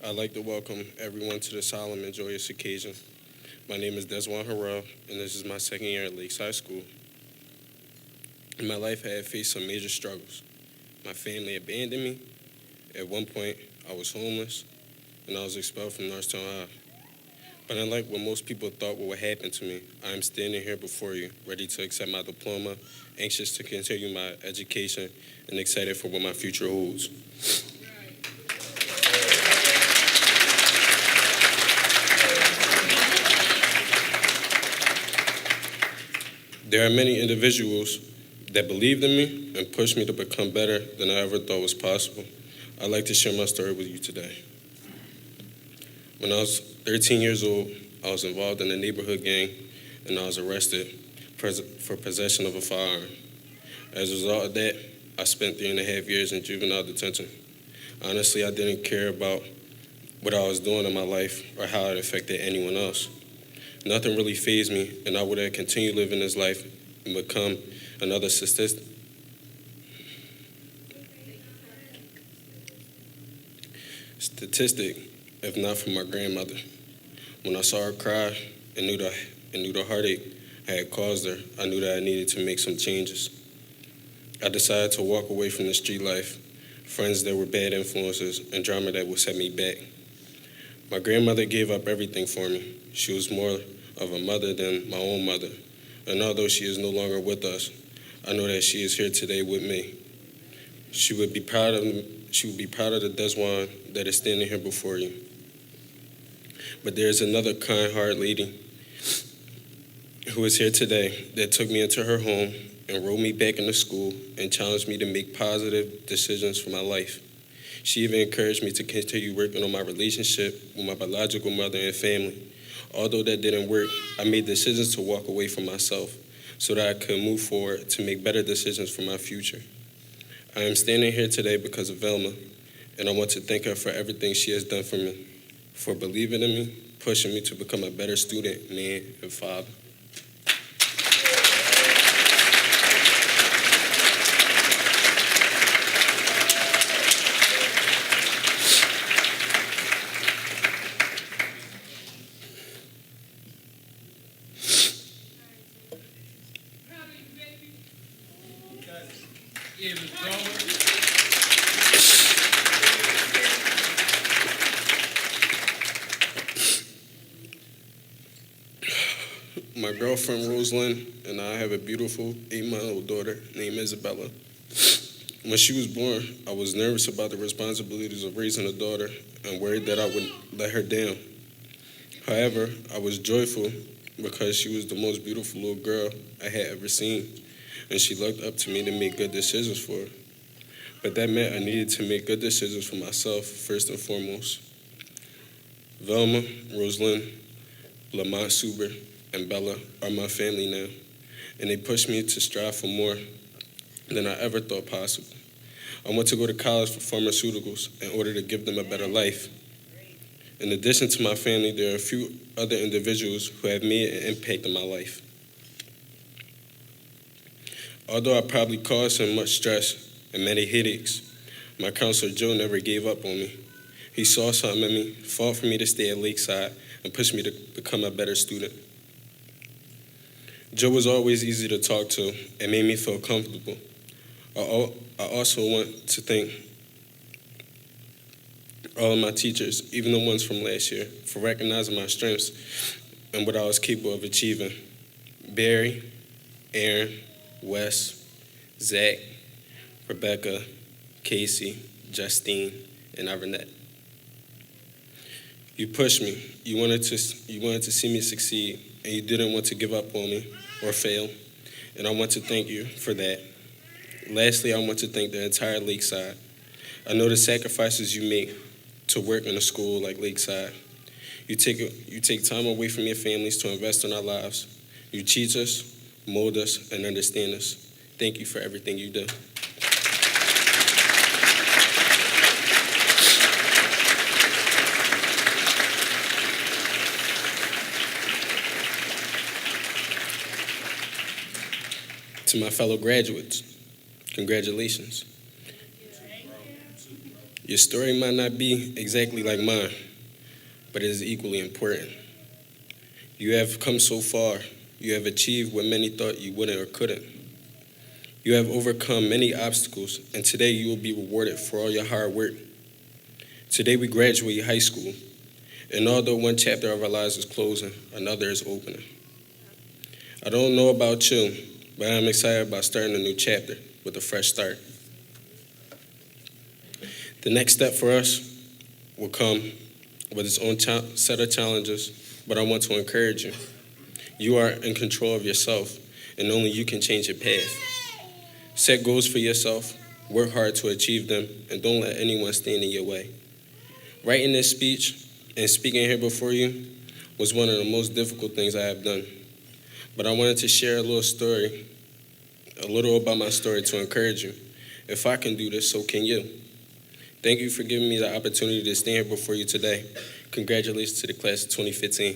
I'd like to welcome everyone to this solemn and joyous occasion. My name is DesJuan Harrell, and this is my second year at Lakeside School. In my life, I have faced some major struggles. My family abandoned me. At one point, I was homeless, and I was expelled from Norristown High. But unlike what most people thought would happen to me, I am standing here before you, ready to accept my diploma, anxious to continue my education, and excited for what my future holds. There are many individuals that believed in me and pushed me to become better than I ever thought was possible. I'd like to share my story with you today. When I was 13 years old, I was involved in a neighborhood gang, and I was arrested for possession of a firearm. As a result of that, I spent 3.5 years in juvenile detention. Honestly, I didn't care about what I was doing in my life or how it affected anyone else. Nothing really fazed me, and I would have continued living this life and become another statistic, if not for my grandmother. When I saw her cry and knew the heartache I had caused her, I knew that I needed to make some changes. I decided to walk away from the street life, friends that were bad influences, and drama that would set me back. My grandmother gave up everything for me. She was more of a mother than my own mother. And although she is no longer with us, I know that she is here today with me. She would be proud of the DesJuan that is standing here before you. But there is another kind-hearted lady who is here today that took me into her home, enrolled me back into school, and challenged me to make positive decisions for my life. She even encouraged me to continue working on my relationship with my biological mother and family. Although that didn't work, I made decisions to walk away from myself so that I could move forward to make better decisions for my future. I am standing here today because of Velma, and I want to thank her for everything she has done for me, for believing in me, pushing me to become a better student, man, and father. My girlfriend, Rosalind, and I have a beautiful 8-month-old daughter named Isabella. When she was born, I was nervous about the responsibilities of raising a daughter and worried that I would let her down. However, I was joyful because she was the most beautiful little girl I had ever seen, and she looked up to me to make good decisions for her. But that meant I needed to make good decisions for myself first and foremost. Velma, Rosalind, Lamont Suber, and Bella are my family now, and they push me to strive for more than I ever thought possible. I want to go to college for pharmaceuticals in order to give them a better life. In addition to my family, there are a few other individuals who have made an impact in my life. Although I probably caused him much stress and many headaches, my counselor Joe never gave up on me. He saw something in me, fought for me to stay at Lakeside, and pushed me to become a better student. Joe was always easy to talk to and made me feel comfortable. I also want to thank all of my teachers, even the ones from last year, for recognizing my strengths and what I was capable of achieving. Barry, Aaron, Wes, Zach, Rebecca, Casey, Justine, and Arnett. You pushed me. You wanted to see me succeed, and you didn't want to give up on me or fail, and I want to thank you for that. Lastly, I want to thank the entire Lakeside. I know the sacrifices you make to work in a school like Lakeside. You take time away from your families to invest in our lives. You teach us, mold us, and understand us. Thank you for everything you do. To my fellow graduates, congratulations. Your story might not be exactly like mine, but it is equally important. You have come so far. You have achieved what many thought you wouldn't or couldn't. You have overcome many obstacles, and today you will be rewarded for all your hard work. Today we graduate high school, and although one chapter of our lives is closing, another is opening. I don't know about you, but I'm excited about starting a new chapter with a fresh start. The next step for us will come with its own set of challenges, but I want to encourage you. You are in control of yourself, and only you can change your path. Set goals for yourself, work hard to achieve them, and don't let anyone stand in your way. Writing this speech and speaking here before you was one of the most difficult things I have done. But I wanted to share a little about my story to encourage you. If I can do this, so can you. Thank you for giving me the opportunity to stand here before you today. Congratulations to the class of 2015.